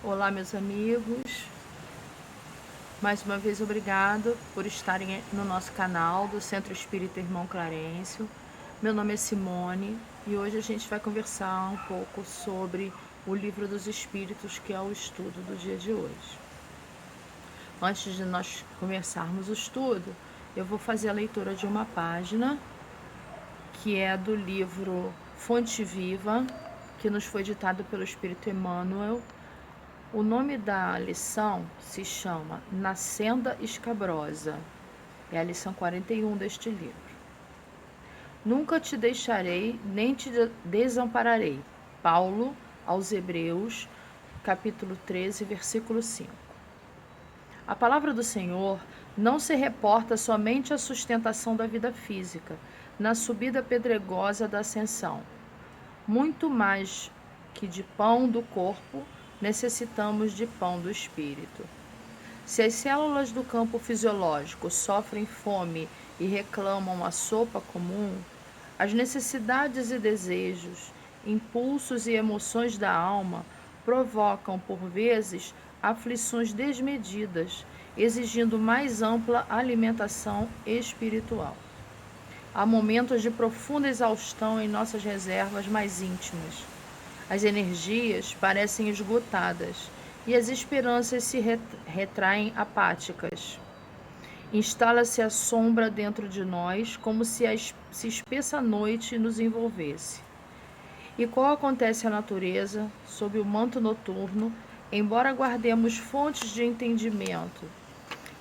Olá, meus amigos. Mais uma vez, obrigado por estarem no nosso canal do Centro Espírita Irmão Clarencio. Meu nome é Simone e hoje a gente vai conversar um pouco sobre o Livro dos Espíritos, que é o estudo do dia de hoje. Antes de nós começarmos o estudo, eu vou fazer a leitura de uma página que é do livro Fonte Viva, que nos foi ditado pelo Espírito Emmanuel. O nome da lição se chama Na Senda Escabrosa. É a lição 41 deste livro. Nunca te deixarei, nem te desampararei. Paulo aos Hebreus, capítulo 13, versículo 5. A palavra do Senhor não se reporta somente à sustentação da vida física, na subida pedregosa da ascensão. Muito mais que de pão do corpo, necessitamos de pão do espírito. Se as células do campo fisiológico sofrem fome e reclamam a sopa comum, as necessidades e desejos, impulsos e emoções da alma provocam, por vezes, aflições desmedidas, exigindo mais ampla alimentação espiritual. Há momentos de profunda exaustão em nossas reservas mais íntimas. As energias parecem esgotadas e as esperanças se retraem apáticas. Instala-se a sombra dentro de nós, como se a espessa noite nos envolvesse. E qual acontece à natureza, sob o manto noturno, embora guardemos fontes de entendimento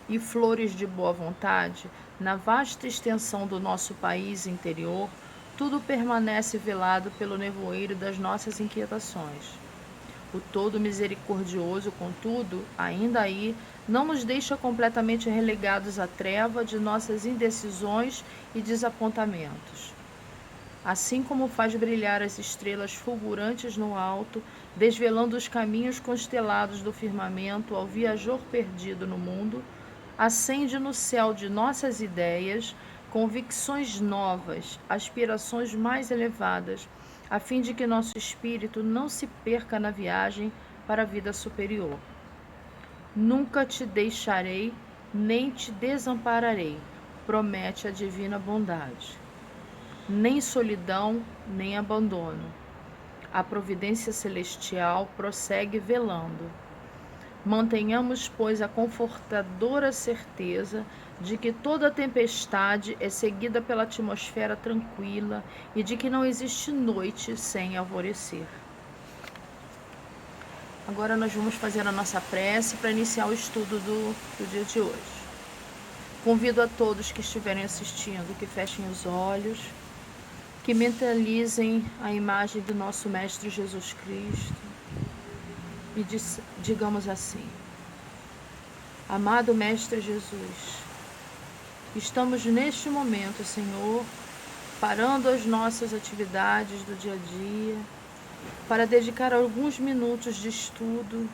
e flores de boa vontade, na vasta extensão do nosso país interior, tudo permanece velado pelo nevoeiro das nossas inquietações. O todo misericordioso, contudo, ainda aí, não nos deixa completamente relegados à treva de nossas indecisões e desapontamentos. Assim como faz brilhar as estrelas fulgurantes no alto, desvelando os caminhos constelados do firmamento ao viajor perdido no mundo, acende no céu de nossas ideias convicções novas, aspirações mais elevadas, a fim de que nosso espírito não se perca na viagem para a vida superior. Nunca te deixarei, nem te desampararei, promete a divina bondade. Nem solidão, nem abandono. A providência celestial prossegue velando. Mantenhamos, pois, a confortadora certeza de que toda tempestade é seguida pela atmosfera tranquila e de que não existe noite sem alvorecer. Agora nós vamos fazer a nossa prece para iniciar o estudo do dia de hoje. Convido a todos que estiverem assistindo que fechem os olhos, que mentalizem a imagem do nosso Mestre Jesus Cristo e digamos assim: amado Mestre Jesus, estamos neste momento, Senhor, parando as nossas atividades do dia a dia para dedicar alguns minutos de estudo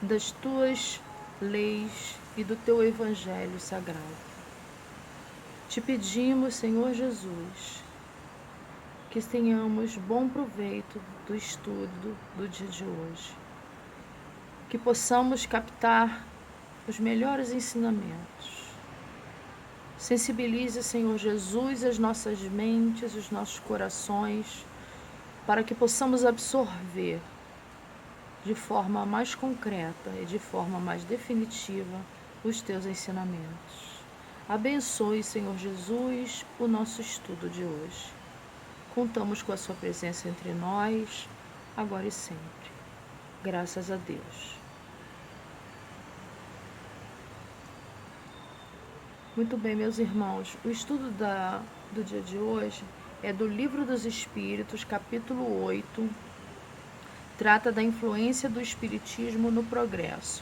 das Tuas leis e do Teu Evangelho Sagrado. Te pedimos, Senhor Jesus, que tenhamos bom proveito do estudo do dia de hoje, que possamos captar os melhores ensinamentos. Sensibilize, Senhor Jesus, as nossas mentes, os nossos corações, para que possamos absorver de forma mais concreta e de forma mais definitiva os Teus ensinamentos. Abençoe, Senhor Jesus, o nosso estudo de hoje. Contamos com a Sua presença entre nós, agora e sempre. Graças a Deus. Muito bem, meus irmãos, o estudo do dia de hoje é do Livro dos Espíritos, capítulo 8, trata da influência do Espiritismo no progresso.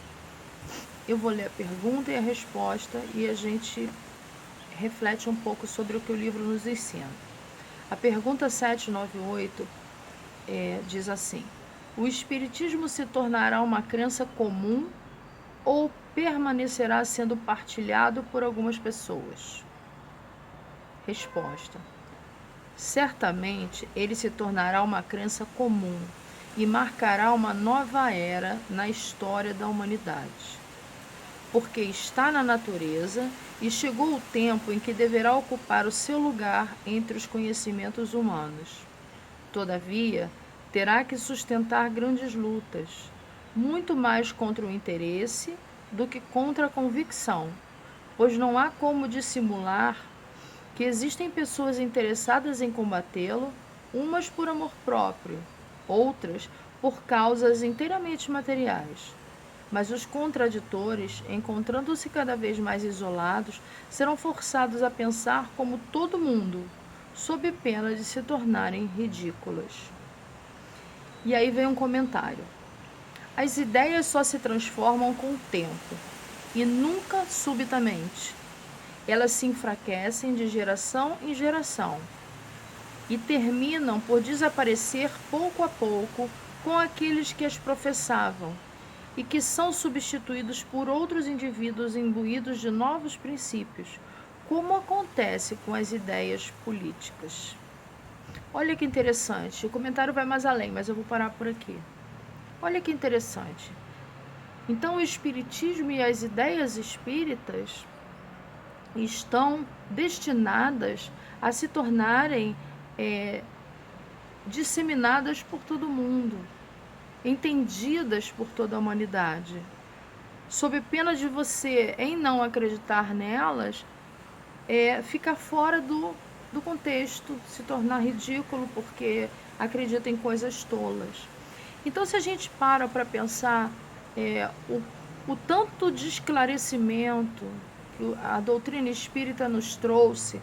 Eu vou ler a pergunta e a resposta e a gente reflete um pouco sobre o que o livro nos ensina. A pergunta 798 diz assim: o Espiritismo se tornará uma crença comum ou permanecerá sendo partilhado por algumas pessoas? Resposta: certamente ele se tornará uma crença comum e marcará uma nova era na história da humanidade. Porque está na natureza e chegou o tempo em que deverá ocupar o seu lugar entre os conhecimentos humanos. Todavia, terá que sustentar grandes lutas, muito mais contra o interesse do que contra a convicção, pois não há como dissimular que existem pessoas interessadas em combatê-lo, umas por amor próprio, outras por causas inteiramente materiais. Mas os contraditores, encontrando-se cada vez mais isolados, serão forçados a pensar como todo mundo, sob pena de se tornarem ridículas. E aí vem um comentário. As ideias só se transformam com o tempo, e nunca subitamente. Elas se enfraquecem de geração em geração e terminam por desaparecer pouco a pouco com aqueles que as professavam e que são substituídos por outros indivíduos imbuídos de novos princípios, como acontece com as ideias políticas. Olha que interessante, o comentário vai mais além, mas eu vou parar por aqui. Olha que interessante. Então, o espiritismo e as ideias espíritas estão destinadas a se tornarem disseminadas por todo mundo, entendidas por toda a humanidade, sob pena de você, em não acreditar nelas, ficar fora do contexto, se tornar ridículo porque acredita em coisas tolas. Então, se a gente para pensar o tanto de esclarecimento que a doutrina espírita nos trouxe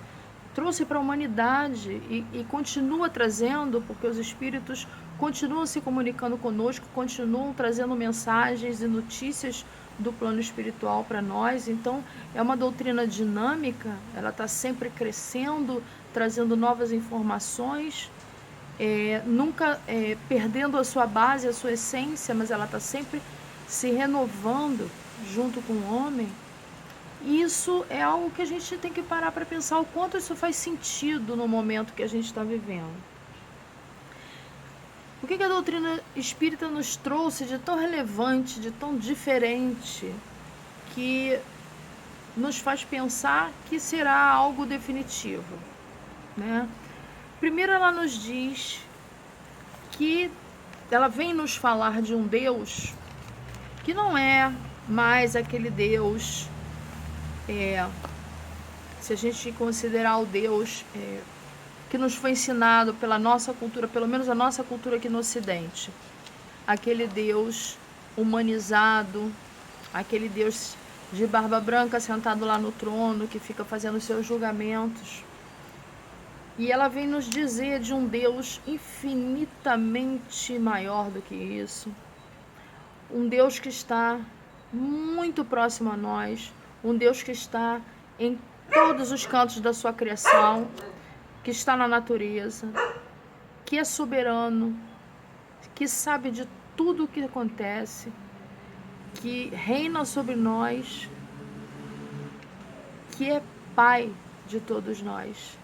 para a humanidade e continua trazendo, porque os espíritos continuam se comunicando conosco, continuam trazendo mensagens e notícias do plano espiritual para nós. Então, é uma doutrina dinâmica, ela está sempre crescendo, trazendo novas informações, nunca perdendo a sua base, a sua essência, mas ela está sempre se renovando junto com o homem. Isso é algo que a gente tem que parar para pensar o quanto isso faz sentido no momento que a gente está vivendo. O que a doutrina espírita nos trouxe de tão relevante, de tão diferente, que nos faz pensar que será algo definitivo, né? Primeiro, ela nos diz que ela vem nos falar de um Deus que não é mais aquele Deus, se a gente considerar o Deus que nos foi ensinado pela nossa cultura, pelo menos a nossa cultura aqui no Ocidente, aquele Deus humanizado, aquele Deus de barba branca sentado lá no trono, que fica fazendo seus julgamentos. E ela vem nos dizer de um Deus infinitamente maior do que isso, um Deus que está muito próximo a nós, um Deus que está em todos os cantos da sua criação, que está na natureza, que é soberano, que sabe de tudo o que acontece, que reina sobre nós, que é Pai de todos nós.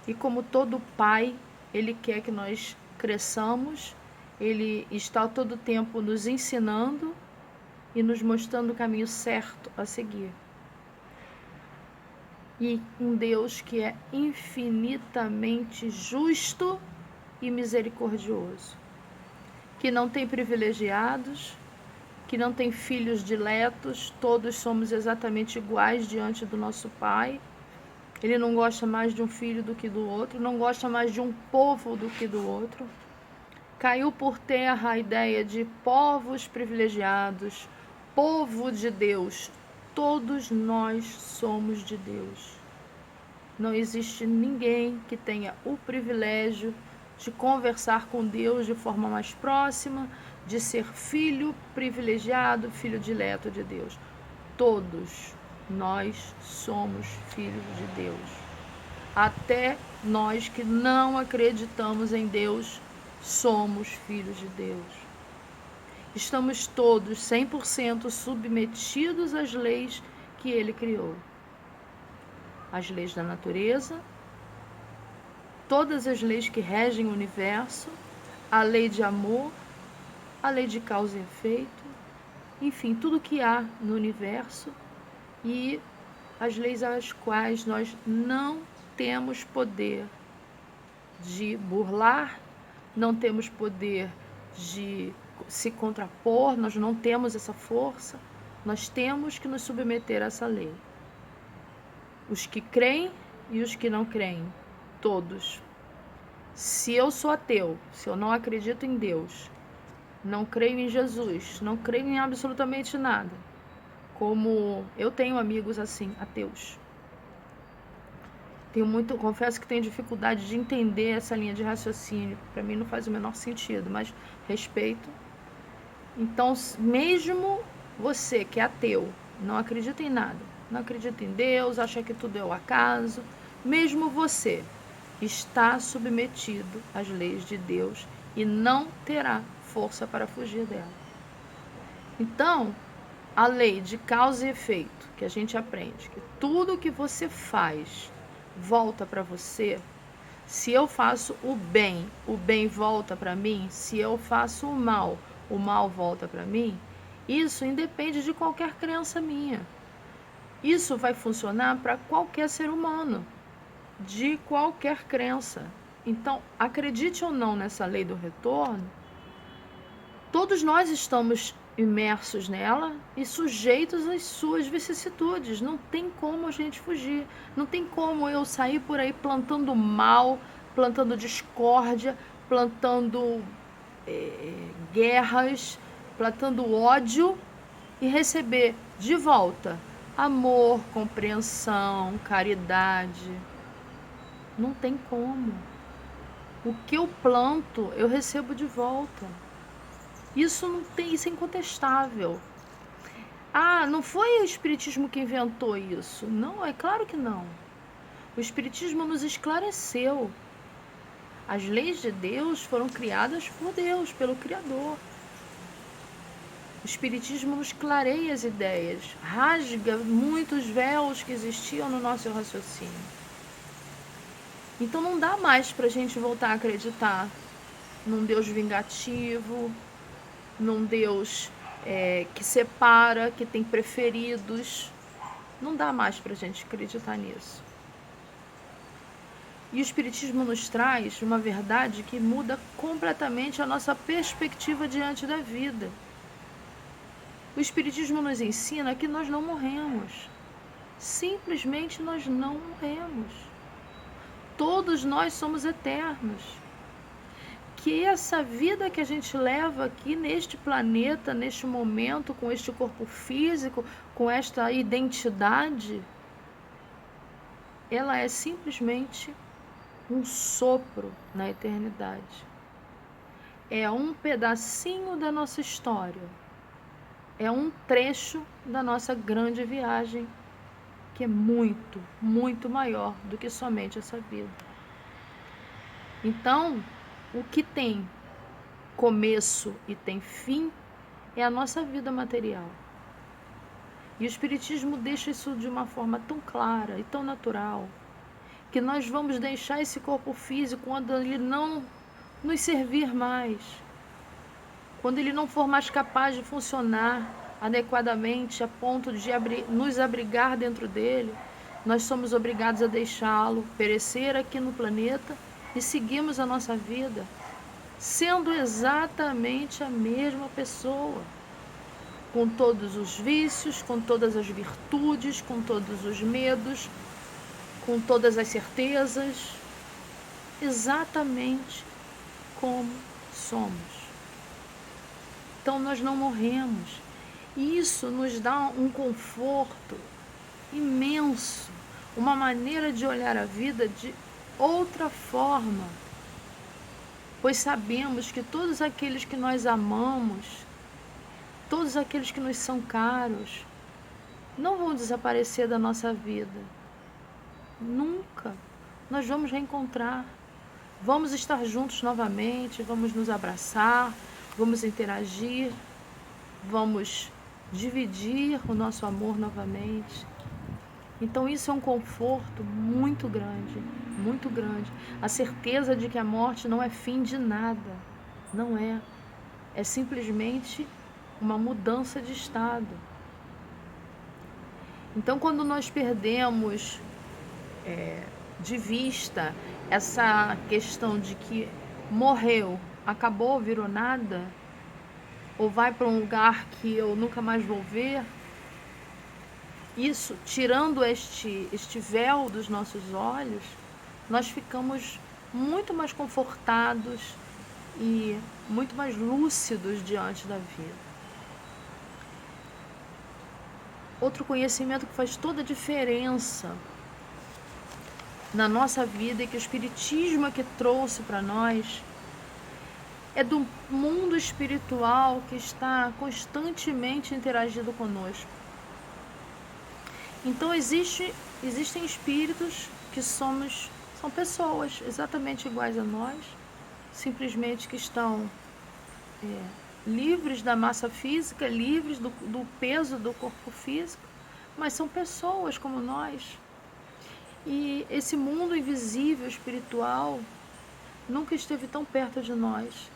E como todo pai, Ele quer que nós cresçamos, Ele está a todo tempo nos ensinando e nos mostrando o caminho certo a seguir. E um Deus que é infinitamente justo e misericordioso, que não tem privilegiados, que não tem filhos diletos, todos somos exatamente iguais diante do nosso Pai. Ele não gosta mais de um filho do que do outro, não gosta mais de um povo do que do outro. Caiu por terra a ideia de povos privilegiados, povo de Deus. Todos nós somos de Deus. Não existe ninguém que tenha o privilégio de conversar com Deus de forma mais próxima, de ser filho privilegiado, filho dileto de Deus. Todos nós somos filhos de Deus. Até nós que não acreditamos em Deus, somos filhos de Deus. Estamos todos 100% submetidos às leis que Ele criou. As leis da natureza, todas as leis que regem o universo, a lei de amor a lei de causa e efeito, enfim, tudo que há no universo e as leis às quais nós não temos poder de burlar, não temos poder de se contrapor, nós não temos essa força, nós temos que nos submeter a essa lei. Os que creem e os que não creem, todos. Se eu sou ateu, se eu não acredito em Deus, não creio em Jesus, não creio em absolutamente nada, como eu tenho amigos assim, ateus. Confesso que tenho dificuldade de entender essa linha de raciocínio. Para mim não faz o menor sentido, mas respeito. Então, mesmo você que é ateu, não acredita em nada, não acredita em Deus, acha que tudo é o acaso, mesmo você está submetido às leis de Deus e não terá força para fugir dela. Então, a lei de causa e efeito, que a gente aprende, que tudo que você faz volta para você. Se eu faço o bem volta para mim. Se eu faço o mal volta para mim. Isso independe de qualquer crença minha. Isso vai funcionar para qualquer ser humano, de qualquer crença. Então, acredite ou não nessa lei do retorno, todos nós estamos imersos nela e sujeitos às suas vicissitudes. Não tem como a gente fugir. Não tem como eu sair por aí plantando mal, plantando discórdia, plantando guerras, plantando ódio e receber de volta amor, compreensão, caridade. Não tem como. O que eu planto, eu recebo de volta. Isso é incontestável. Ah, não foi o Espiritismo que inventou isso? Não, é claro que não. O Espiritismo nos esclareceu. As leis de Deus foram criadas por Deus, pelo Criador. O Espiritismo nos clareia as ideias, rasga muitos véus que existiam no nosso raciocínio. Então não dá mais para a gente voltar a acreditar num Deus vingativo, num Deus que separa, que tem preferidos. Não dá mais para a gente acreditar nisso. E o Espiritismo nos traz uma verdade que muda completamente a nossa perspectiva diante da vida. O Espiritismo nos ensina que nós não morremos. Simplesmente nós não morremos. Todos nós somos eternos. Que essa vida que a gente leva aqui neste planeta, neste momento, com este corpo físico, com esta identidade, ela é simplesmente um sopro na eternidade. É um pedacinho da nossa história. É um trecho da nossa grande viagem, que é muito, muito maior do que somente essa vida. Então, o que tem começo e tem fim é a nossa vida material. E o Espiritismo deixa isso de uma forma tão clara e tão natural, que nós vamos deixar esse corpo físico quando ele não nos servir mais, quando ele não for mais capaz de funcionar adequadamente a ponto de nos abrigar dentro dele. Nós somos obrigados a deixá-lo perecer aqui no planeta e seguimos a nossa vida sendo exatamente a mesma pessoa, com todos os vícios, com todas as virtudes, com todos os medos, com todas as certezas, exatamente como somos. Então nós não morremos. E isso nos dá um conforto imenso, uma maneira de olhar a vida de outra forma, pois sabemos que todos aqueles que nós amamos, todos aqueles que nos são caros, não vão desaparecer da nossa vida. Nunca. Nós vamos reencontrar. Vamos estar juntos novamente, vamos nos abraçar, vamos interagir, vamos dividir o nosso amor novamente. Então isso é um conforto muito grande, muito grande. A certeza de que a morte não é fim de nada, não é. é simplesmente uma mudança de estado. Então, quando nós perdemos de vista essa questão de que morreu, acabou, virou nada, ou vai para um lugar que eu nunca mais vou ver, isso, tirando este véu dos nossos olhos, nós ficamos muito mais confortados e muito mais lúcidos diante da vida. Outro conhecimento que faz toda a diferença na nossa vida e que o Espiritismo é que trouxe para nós é do mundo espiritual que está constantemente interagindo conosco. Então existem espíritos que são pessoas exatamente iguais a nós, simplesmente que estão livres da massa física, livres do peso do corpo físico, mas são pessoas como nós. E esse mundo invisível, espiritual, nunca esteve tão perto de nós,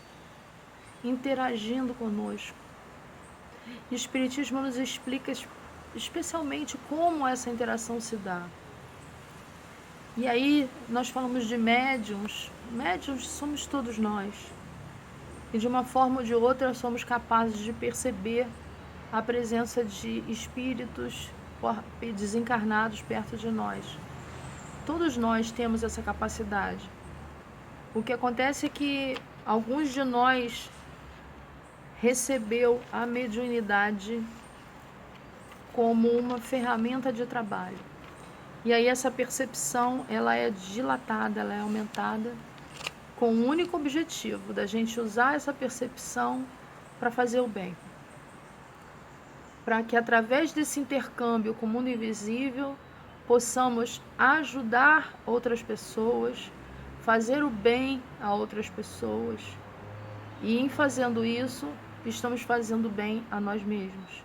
interagindo conosco. E o Espiritismo nos explica especialmente como essa interação se dá. E aí nós falamos de médiums. Médiums somos todos nós. E de uma forma ou de outra somos capazes de perceber a presença de espíritos desencarnados perto de nós. Todos nós temos essa capacidade. O que acontece é que alguns de nós recebeu a mediunidade como uma ferramenta de trabalho. E aí essa percepção, ela é dilatada, ela é aumentada com o único objetivo da gente usar essa percepção para fazer o bem. Para que através desse intercâmbio com o mundo invisível possamos ajudar outras pessoas, fazer o bem a outras pessoas. E em fazendo isso, estamos fazendo bem a nós mesmos.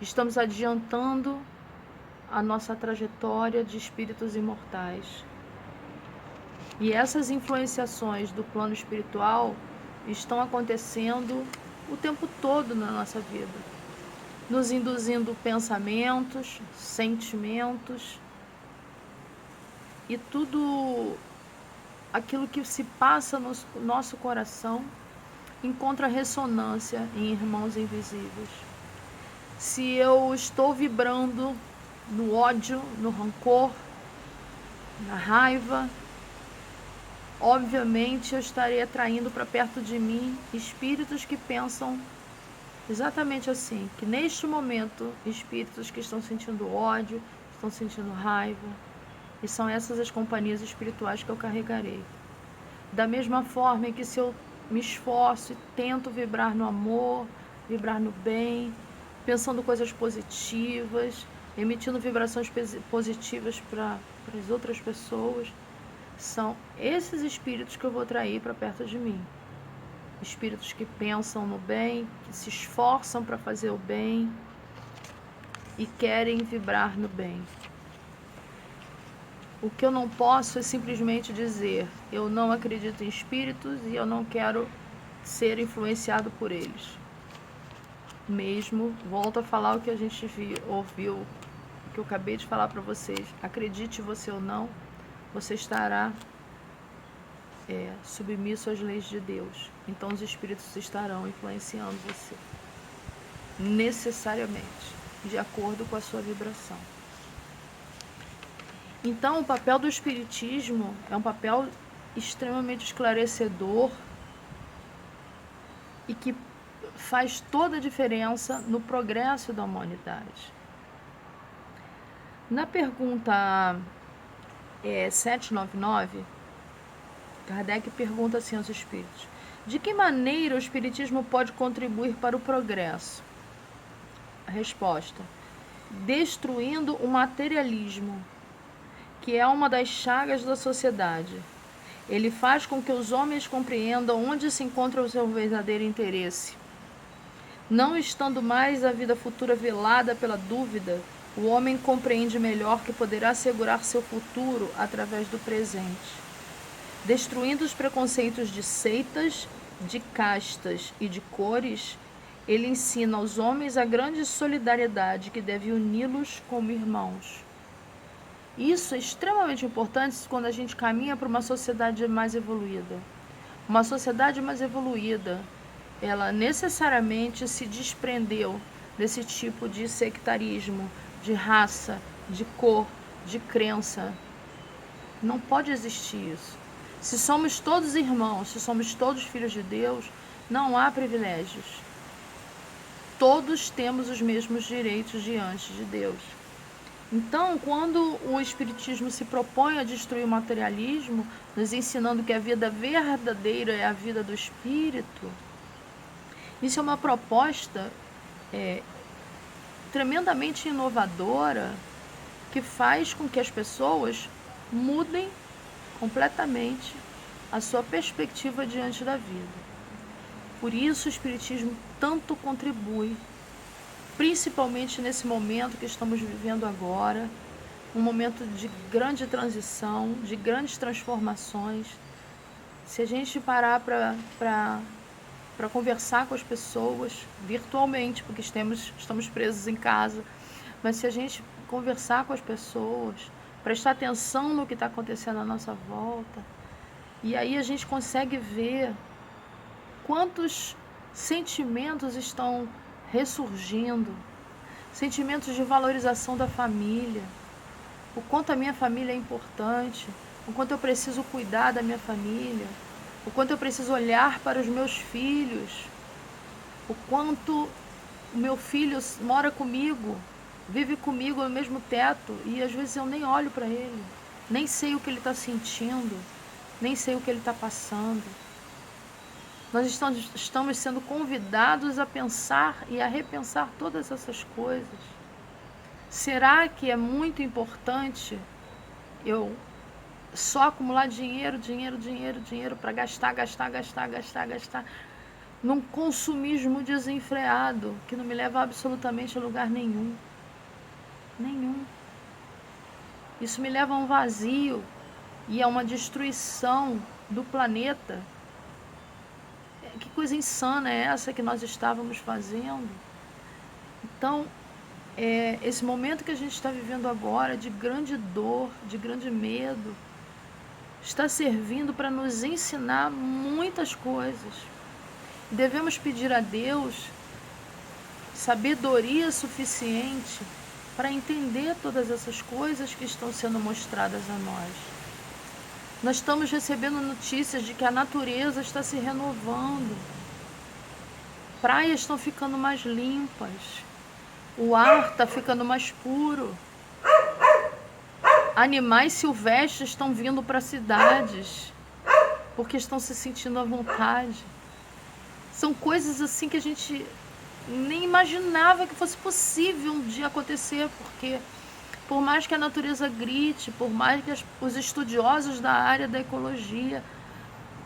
Estamos adiantando a nossa trajetória de espíritos imortais. E essas influenciações do plano espiritual estão acontecendo o tempo todo na nossa vida, nos induzindo pensamentos, sentimentos e tudo aquilo que se passa no nosso coração encontra ressonância em irmãos invisíveis. Se eu estou vibrando no ódio, no rancor, na raiva, obviamente eu estarei atraindo para perto de mim espíritos que pensam exatamente assim, que neste momento, espíritos que estão sentindo ódio, estão sentindo raiva, e são essas as companhias espirituais que eu carregarei. Da mesma forma que se eu me esforço e tento vibrar no amor, vibrar no bem, pensando coisas positivas, emitindo vibrações positivas para as outras pessoas, são esses espíritos que eu vou atrair para perto de mim. Espíritos que pensam no bem, que se esforçam para fazer o bem e querem vibrar no bem. O que eu não posso é simplesmente dizer, eu não acredito em espíritos e eu não quero ser influenciado por eles. Mesmo, volto a falar o que a gente ouviu, o que eu acabei de falar para vocês. Acredite você ou não, você estará submisso às leis de Deus. Então os espíritos estarão influenciando você, necessariamente, de acordo com a sua vibração. Então o papel do espiritismo é um papel extremamente esclarecedor e que faz toda a diferença no progresso da humanidade. Na pergunta 799, Kardec pergunta assim aos espíritos: de que maneira o espiritismo pode contribuir para o progresso? A resposta: destruindo o materialismo, que é uma das chagas da sociedade. Ele faz com que os homens compreendam onde se encontra o seu verdadeiro interesse. Não estando mais a vida futura velada pela dúvida, o homem compreende melhor que poderá assegurar seu futuro através do presente. Destruindo os preconceitos de seitas de castas e de cores, ele ensina aos homens a grande solidariedade que deve uni-los como irmãos. Isso é extremamente importante quando a gente caminha para uma sociedade mais evoluída. Uma sociedade mais evoluída, ela necessariamente se desprendeu desse tipo de sectarismo, de raça, de cor, de crença. Não pode existir isso. Se somos todos irmãos, se somos todos filhos de Deus, não há privilégios. Todos temos os mesmos direitos diante de Deus. Então, quando o Espiritismo se propõe a destruir o materialismo, nos ensinando que a vida verdadeira é a vida do Espírito, isso é uma proposta tremendamente inovadora, que faz com que as pessoas mudem completamente a sua perspectiva diante da vida. Por isso o Espiritismo tanto contribui, principalmente nesse momento que estamos vivendo agora, um momento de grande transição, de grandes transformações. Se a gente parar para conversar com as pessoas virtualmente, porque estamos presos em casa, mas se a gente conversar com as pessoas, prestar atenção no que está acontecendo à nossa volta, e aí a gente consegue ver quantos sentimentos estão ressurgindo, sentimentos de valorização da família, o quanto a minha família é importante, o quanto eu preciso cuidar da minha família, o quanto eu preciso olhar para os meus filhos, o quanto o meu filho mora comigo, vive comigo no mesmo teto, e às vezes eu nem olho para ele, nem sei o que ele está sentindo, nem sei o que ele está passando. Nós estamos sendo convidados a pensar e a repensar todas essas coisas. Será que é muito importante eu só acumular dinheiro para gastar, num consumismo desenfreado, que não me leva absolutamente a lugar nenhum? Nenhum. Isso me leva a um vazio e a uma destruição do planeta. Que coisa insana é essa que nós estávamos fazendo? Então, esse momento que a gente está vivendo agora, de grande dor, de grande medo, está servindo para nos ensinar muitas coisas. Devemos pedir a Deus sabedoria suficiente para entender todas essas coisas que estão sendo mostradas a nós. Nós estamos recebendo notícias de que a natureza está se renovando. Praias estão ficando mais limpas. O ar está ficando mais puro. Animais silvestres estão vindo para cidades porque estão se sentindo à vontade. São coisas assim que a gente nem imaginava que fosse possível um dia acontecer, porque por mais que a natureza grite, por mais que os estudiosos da área da ecologia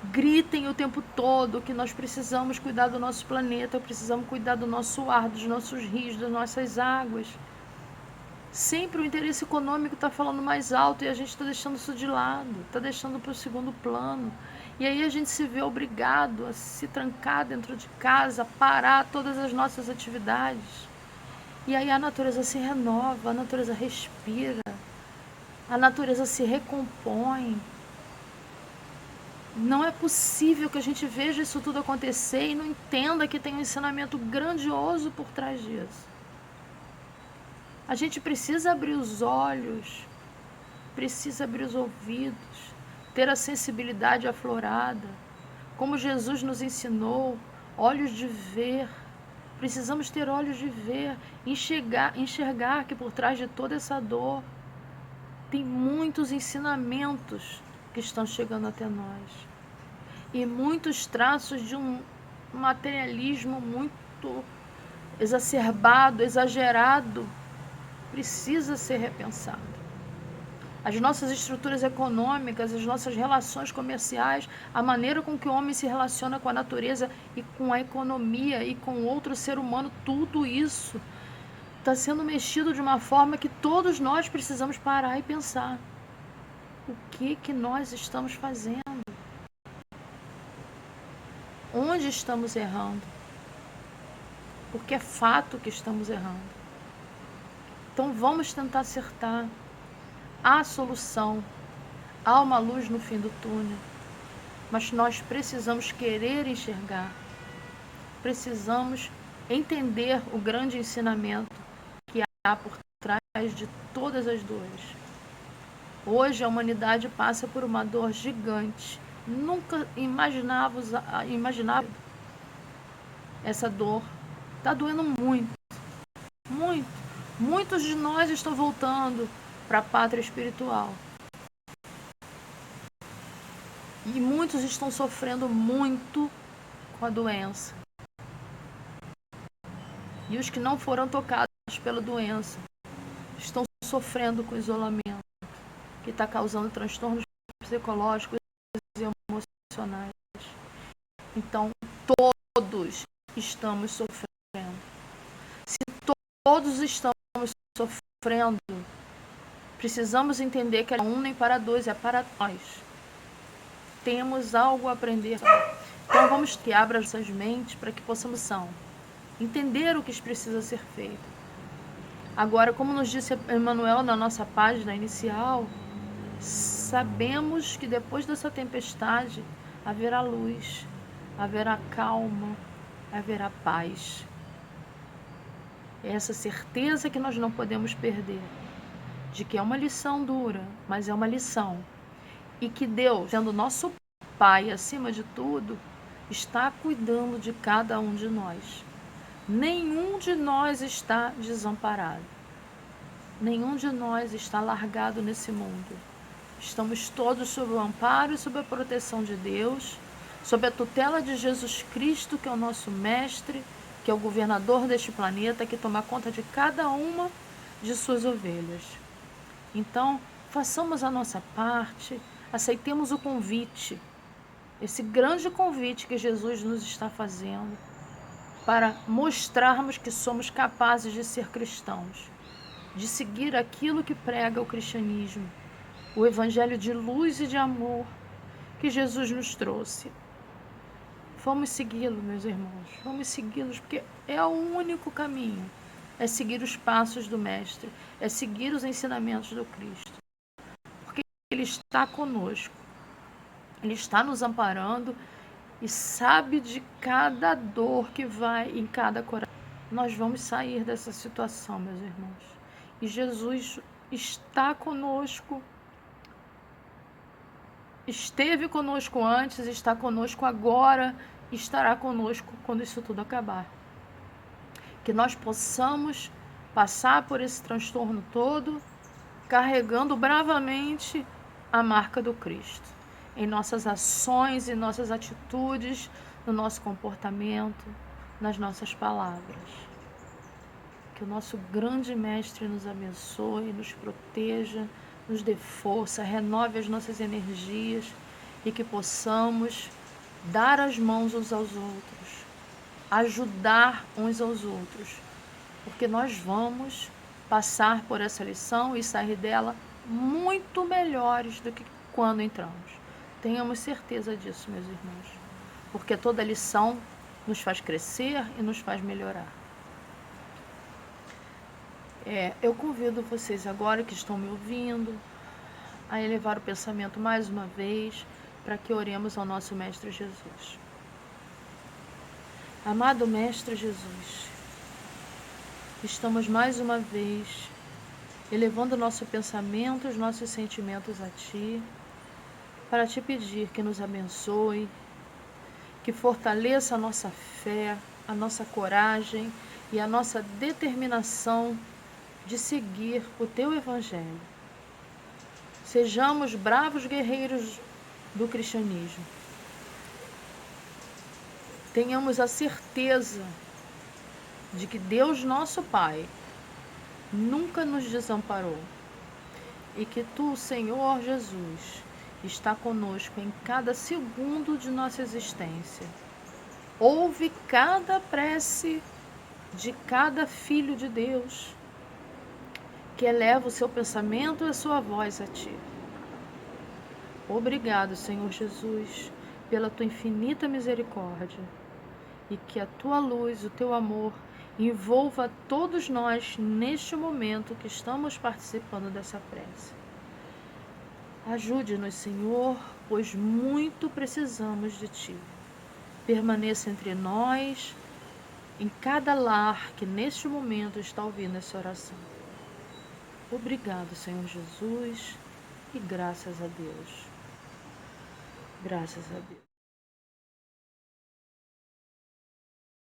gritem o tempo todo que nós precisamos cuidar do nosso planeta, precisamos cuidar do nosso ar, dos nossos rios, das nossas águas, sempre o interesse econômico está falando mais alto e a gente está deixando isso de lado, está deixando para o segundo plano. E aí a gente se vê obrigado a se trancar dentro de casa, parar todas as nossas atividades. E aí a natureza se renova, a natureza respira, a natureza se recompõe. Não é possível que a gente veja isso tudo acontecer e não entenda que tem um ensinamento grandioso por trás disso. A gente precisa abrir os olhos, precisa abrir os ouvidos, ter a sensibilidade aflorada, como Jesus nos ensinou, olhos de ver. Precisamos ter olhos de ver, enxergar que por trás de toda essa dor tem muitos ensinamentos que estão chegando até nós. E muitos traços de um materialismo muito exacerbado, exagerado, precisa ser repensado. As nossas estruturas econômicas, as nossas relações comerciais, a maneira com que o homem se relaciona com a natureza e com a economia e com outro ser humano, tudo isso está sendo mexido de uma forma que todos nós precisamos parar e pensar. O que nós estamos fazendo? Aonde estamos errando? Porque é fato que estamos errando. Então vamos tentar acertar. Há solução, há uma luz no fim do túnel, mas nós precisamos querer enxergar, precisamos entender o grande ensinamento que há por trás de todas as dores. Hoje a humanidade passa por uma dor gigante. Nunca imaginava essa dor. Está doendo muito, muito. Muitos de nós estão voltando para a pátria espiritual. E muitos estão sofrendo muito com a doença. E os que não foram tocados pela doença estão sofrendo com isolamento, que está causando transtornos psicológicos e emocionais. Então, todos estamos sofrendo. Se todos estamos sofrendo, precisamos entender que é um nem para dois, é para nós. Temos algo a aprender. Então vamos que abra essas mentes para que possamos entender o que precisa ser feito. Agora, como nos disse Emmanuel na nossa página inicial, sabemos que depois dessa tempestade haverá luz, haverá calma, haverá paz. É essa certeza que nós não podemos perder, de que é uma lição dura, mas é uma lição. E que Deus, sendo nosso Pai acima de tudo, está cuidando de cada um de nós. Nenhum de nós está desamparado. Nenhum de nós está largado nesse mundo. Estamos todos sob o amparo e sob a proteção de Deus, sob a tutela de Jesus Cristo, que é o nosso mestre, que é o governador deste planeta, que toma conta de cada uma de suas ovelhas. Então, façamos a nossa parte, aceitemos o convite, esse grande convite que Jesus nos está fazendo, para mostrarmos que somos capazes de ser cristãos, de seguir aquilo que prega o cristianismo, o evangelho de luz e de amor que Jesus nos trouxe. Vamos segui-lo, meus irmãos, vamos segui-los, porque é o único caminho, é seguir os passos do Mestre, é seguir os ensinamentos do Cristo, porque Ele está conosco, Ele está nos amparando e sabe de cada dor que vai em cada coração. Nós vamos sair dessa situação, meus irmãos, e Jesus está conosco, esteve conosco antes, está conosco agora, estará conosco quando isso tudo acabar. Que nós possamos passar por esse transtorno todo, carregando bravamente a marca do Cristo, em nossas ações e nossas atitudes, no nosso comportamento, nas nossas palavras. Que o nosso grande Mestre nos abençoe, nos proteja, nos dê força, renove as nossas energias e que possamos dar as mãos uns aos outros, ajudar uns aos outros, porque nós vamos passar por essa lição e sair dela muito melhores do que quando entramos. Tenhamos certeza disso, meus irmãos, porque toda lição nos faz crescer e nos faz melhorar. Eu convido vocês agora que estão me ouvindo a elevar o pensamento mais uma vez para que oremos ao nosso Mestre Jesus. Amado Mestre Jesus, estamos mais uma vez elevando o nosso pensamento, os nossos sentimentos a Ti, para Te pedir que nos abençoe, que fortaleça a nossa fé, a nossa coragem e a nossa determinação de seguir o Teu Evangelho. Sejamos bravos guerreiros do cristianismo. Tenhamos a certeza de que Deus, nosso Pai, nunca nos desamparou e que Tu, Senhor Jesus, está conosco em cada segundo de nossa existência. Ouve cada prece de cada filho de Deus que eleva o seu pensamento e a sua voz a Ti. Obrigado, Senhor Jesus, pela tua infinita misericórdia, e que a tua luz, o teu amor, envolva todos nós neste momento que estamos participando dessa prece. Ajude-nos, Senhor, pois muito precisamos de Ti. Permaneça entre nós, em cada lar que neste momento está ouvindo essa oração. Obrigado, Senhor Jesus, e graças a Deus. Graças a Deus.